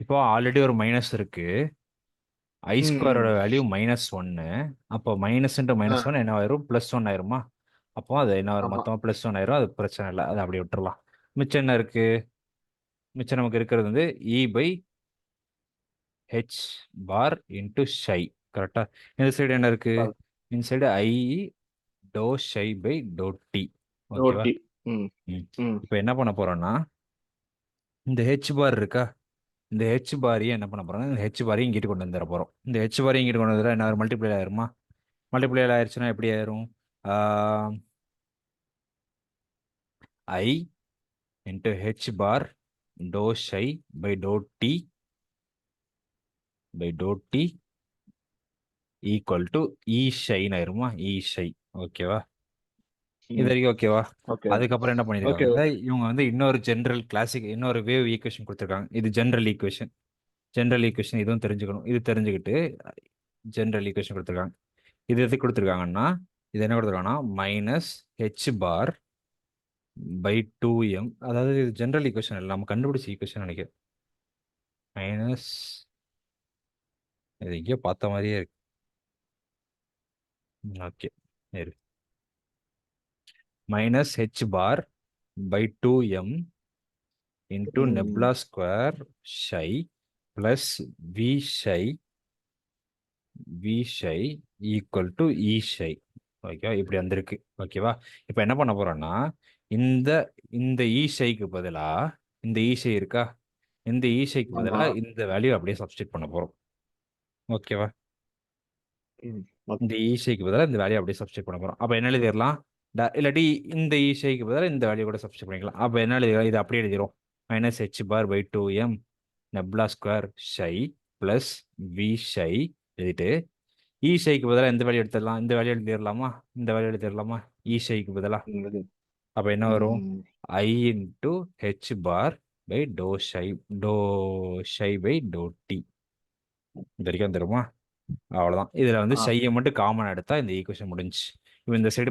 இப்போ ஆல்ரெடி ஒரு மைனஸ் இருக்கு. ஐ ஸ்கொயரோட ம். வேல்யூ -1. அப்போ மைனஸ் இன்ட்டு ஆ, -1 என்ன ஆயிரும்? +1 ஆயிருமா? அப்போ அது என்ன ஆயிரும்? ஆமா. மொத்தமாக +1 ஆயிரும். அது பிரச்சனை இல்லை, அதை அப்படியே விட்டுறலாம். மிச்சம் என்ன இருக்கு? மிச்சம் நமக்கு இருக்கிறது வந்து E/h பார் இன்ட்டு ஷை. கரெக்டா? இந்த சைடு என்ன இருக்கு? இந்த சைடு ஐ டோ ஷை பை டோ டி. ஓகேவா? ரோட்டி. ம். ம். ம். இப்போ என்ன பண்ண போறோம்னா, இந்த ஹெச் பார் இருக்கா? இந்த ஹெச் பாரியை என்ன பண்ண போறோம்? இந்த ஹெச் பாரியை இங்கிட்டு கொண்டு வந்துட போறோம். இந்த ஹெச் பாரியை இங்கிட்டு கொண்டு வந்துட என்ன மல்டிப்ளை ஆயிருமா? மல்டிப்ளை ஆயிருச்சுன்னா எப்படி ஆயிரும்? I into H bar do shy by to T equal to E ஷைன்னு ஆயிருமா? E psi. ஓகேவா? இது ம். வரைக்கும் ஓகேவா? ஓகே. அதுக்கப்புறம் என்ன ஓகே. பண்ணிருக்காங்க, இவங்க வந்து இன்னொரு ஜென்ரல் கிளாசிக் இன்னொரு வேவ் ஈக்குவேஷன் கொடுத்துருக்காங்க. இது ஜென்ரல் ஈக்குவேஷன். ஜென்ரல் ஈக்குவேஷன் இதுவும் தெரிஞ்சுக்கணும். இது தெரிஞ்சுக்கிட்டு ஜென்ரல் ஈக்குவேஷன் கொடுத்துருக்காங்க. இது எது கொடுத்துருக்காங்கன்னா, இது என்ன கொடுத்துருக்காங்கன்னா -h⁻/2m. அதாவது இது ஜென்ரல் ஈக்குவேஷன் இல்லை, நம்ம கண்டுபிடிச்ச ஈக்குவேஷன் நினைக்கிறேன். மைனஸ், இது எங்கேயோ பார்த்த மாதிரியே இருக்கு. ஓகே, சரி. -h⁻/2m into ம். nebula square psi plus v psi equal to E psi. ஓகேவா? இப்படி வந்திருக்கு. ஓகேவா? இப்போ என்ன பண்ண போறோம்னா, இந்த இந்த இ psiக்கு பதிலா இந்த இ psi இருக்கா? இந்த இ psiக்கு ஆமா. பதிலா இந்த வேல்யூ அப்படியே சப்ஸ்டிட் பண்ண போறோம். ஓகேவா? ம். இந்த ஓகே. ஈஸைக்கு பதிலாக இந்த வேல்யூ அப்படியே சப்ஸ்டிட் பண்ண போகிறோம். அப்போ என்ன எழுதிடலாம்? இல்லாட்டி இந்த ஈஸைக்கு பதிலாக இந்த வேல்யூ கூட சப்ஸ்டிட் பண்ணிக்கலாம். அப்போ என்ன எழுதிடலாம்? இது அப்படியே எழுதிரும். -h⁻/2m nabla square psi plus V psi எழுதிட்டு ஈஷைக்கு பதிலாக எந்த வேல்யூ எடுத்துடலாம்? இந்த வேல்யூ எழுதிடலாமா? இந்த வேல்யூ எழுதிடலாமா? ஈஷைக்கு பதிலாக. ம். அப்போ என்ன வரும்? ம். I into H bar by do shy by to T. இது வரைக்கும் வந்துருமா? அவ்வளோதான். இதில் வந்து ஆ. ஷையை மட்டும் காமன் எடுத்தா இந்த ஈக்குவேஷன் முடிஞ்சு. இப்போ இந்த சைடு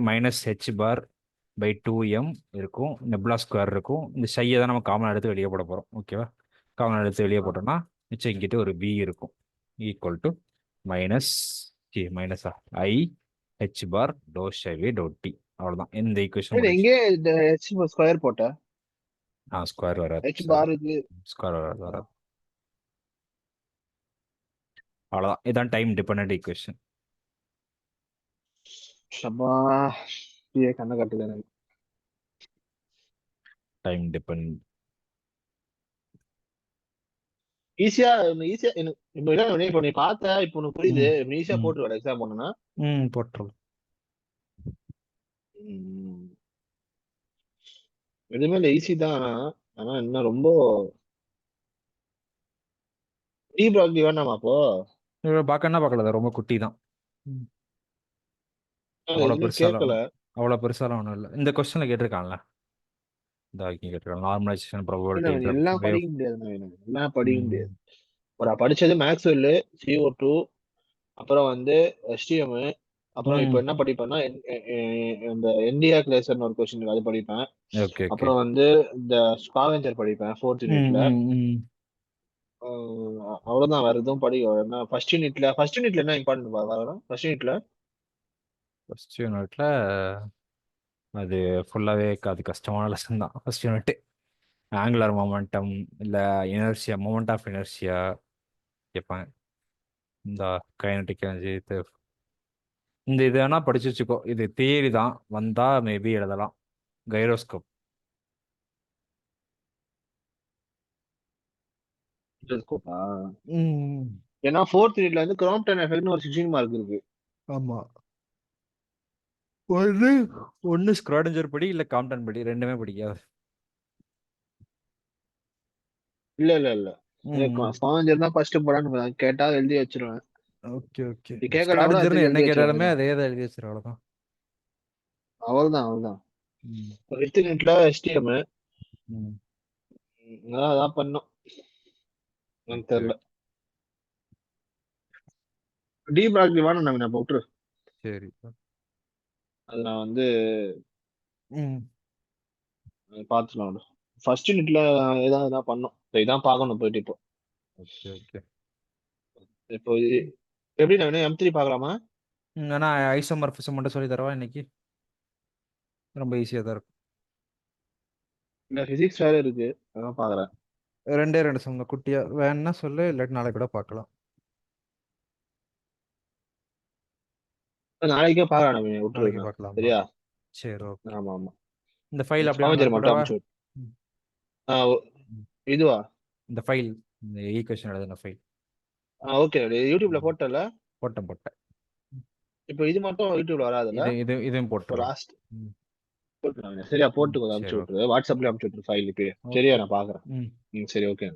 -h⁻/2m இருக்கும், நெப்லா ஸ்கொயர் இருக்கும். இந்த ஷையை தான் நம்ம காமன் எடுத்து வெளியே போட போகிறோம். ஓகேவா? காமன் எடுத்து வெளியே ஆ. போட்டோம்னா மிச்சம் இங்கிட்டு ஒரு v இருக்கும். ஈக்குவல் டு மைனஸ் மைனஸா I H bar do shy by to T. அவ்வளோதான், இந்த ஈக்குவேஷன் முடிஞ்சு. எங்கே இந்த ஹெச் ஸ்கொயர் போட்ட? ஸ்கொயர் வராது ஹெச் சார். பார் இது. ஸ்கொயர் வராது ஆ. வராது. அவ்வளோதான், இதான் டைம் டிபெண்ட் ஈக்குவேஷன். ஷபா, கண்ணை கட்டுது எனக்கு. Time depend. ஈஸியா ஈஸியா இப்போ இப்போ நீ பார்த்த, இப்போ உனக்கு புரியுது. ம் இப்போ ஈஸியா ம் போட்டுருவாரு எக்ஸாம் பண்ணுனா. போட்டுரும். எதுவுமே இல்லை, ஈஸி தான். ஆனா என்ன ரொம்ப டீ ப்ராக்லி வேணாமா அப்போ? பார்க்க என்ன பார்க்கல, ரொம்ப குட்டி தான். அவ்வளோ எதுவுமே பெருசாலாம் கேட்கல. அவ்வளோ பெருசாலாம் ஒன்றும் இல்லை. இந்த கொஸ்டினில் கேட்டிருக்கான்ல, இந்த வாக்கியம் கேட்டிருக்காங்க. நார்மலைசேஷன் ப்ராபபிலிட்டி எல்லாம் வேவ். படிக்க முடியாது. எல்லாம் படிக்க முடியாது. ம் ஒரு படிச்சது மேக்ஸ்வெல், CO2, அப்புறம் வந்து HTM, அப்புறம் இப்போ ம் என்ன படிப்பேன்னா இந்த என்டிஆர் கிளேசர்னு ஒரு கொஸ்டின் அது படிப்பேன். Okay okay. அப்புறம் வந்து இந்த ஸ்காவெஞ்சர் படிப்பேன் 4th ம் யூனிட்ல. ம் ம் அவ்வளவுதான், வேற எதுவும் படிக்க என்ன. ஃபர்ஸ்ட் யூனிட்ல என்ன இம்பார்ட்டன்ட் வரும் ஃபர்ஸ்ட் யூனிட்ல? ஃபர்ஸ்ட் யூனிட்ல அது ஃபுல்லாகவே அது கஷ்டமான லெசன் தான். ஃபர்ஸ்ட் யூனிட் ஆங்குலர் மொமெண்டம் இல்லை இனர்ஷியா, மொமெண்ட் ஆஃப் இனர்ஷியா கேட்பாங்க. இந்த கைனடிக் எனர்ஜி, இந்த இது வேணா படிச்சு வச்சுக்கோ. இது தியரி தான், வந்தா மேபி எழுதலாம். கைரோஸ்கோப். ம் ஏன்னா 4th யூனிட்ல வந்து கிராம்ப்டன் எஃபெக்ட்னு ஒரு 16 மார்க் இருக்கு. ஆமா. ஒன்று ஒன்று ஸ்க்ராடிஞ்சர் படி இல்லை காம்டன் படி, ரெண்டுமே படிக்காது. இல்ல இல்ல இல்ல, ம் ஸ்காவெஞ்சர் தான் ஃபர்ஸ்ட் போடான்னு கேட்டா எழுதி வச்சிருவேன். Okay okay. இது கேட்கலாம் கூட ஸ்க்ராடிஞ்சர்னு திருப்பி என்ன எழுதி வச்சிட கேட்டாலுமே வேண்டியதான். அதே தான் எழுதி வச்சிரு, அவ்வளோதான். அவ்வளவுதான் அவ்வளவுதான். ம் 5th யூனிட்ல HTM. ம் அதான் பண்ணோம். எனக்கு ஓகே தெரியல. ஓகே. டி ப்ராக்லி வேணும் நான் விட்டுரு. சரி. அது நான் வந்து ம் பார்த்துக்கலாம். ஃபர்ஸ்ட் யூனிட்ல ஏதாவது பண்ணோம். இதான் பார்க்கணும் போயிட்டு இப்போ. Okay okay. இப்போ எப்படி நான் M3 பார்க்கலாமா? ஆனா ஐசோமார்பிசம் மட்டும் சொல்லி தரவா இன்னைக்கு? ரொம்ப ஈஸியா தான் இருக்கும். இல்ல பிசிக்ஸ் வேற இருக்கு, அதான் பாக்குறேன். ரெண்டே ரெண்டு சம் தான் குட்டியா, வேணும்னா சொல்லு, இல்லாட்டி நாளைக்கு கூட பார்க்கலாம். நாளைக்கே பாக்கலாம், நம்ம நாளைக்கு விட்டுருங்க. பார்க்கலாமா? சரியா? சரி ஓகே. ஆமா ஆமா. இந்த ஃபைல் அப்படியே ஒன்று ஸ்பாமேஜர் மட்டும் அனுப்பிவிடவா? அமுச்சு விட்டு. ம். ம். இதுவா? இந்த ஃபைல், இந்த ஈக்குவேஷன் எழுதின ஃபைல் ஓகே. யூடியூப்ல போட்டல. போட்டேன் போட்டேன். இப்போ இது மட்டும் யூடியூப்ல வராதுல்ல? இதுவும் இப்போ போட்டுருவேன். லாஸ்ட் போட்டுருவாங்க. சரியா? போட்டு கொஞ்சம் சரி அமுச்சு ஓகே. விட்டுரு, வாட்ஸ்அப்ல அமுச்சு விட்டுரு ஃபைல் இப்போ. சரியா? ஓகே. நான் பாக்குறேன். ம் சரி ஓகே.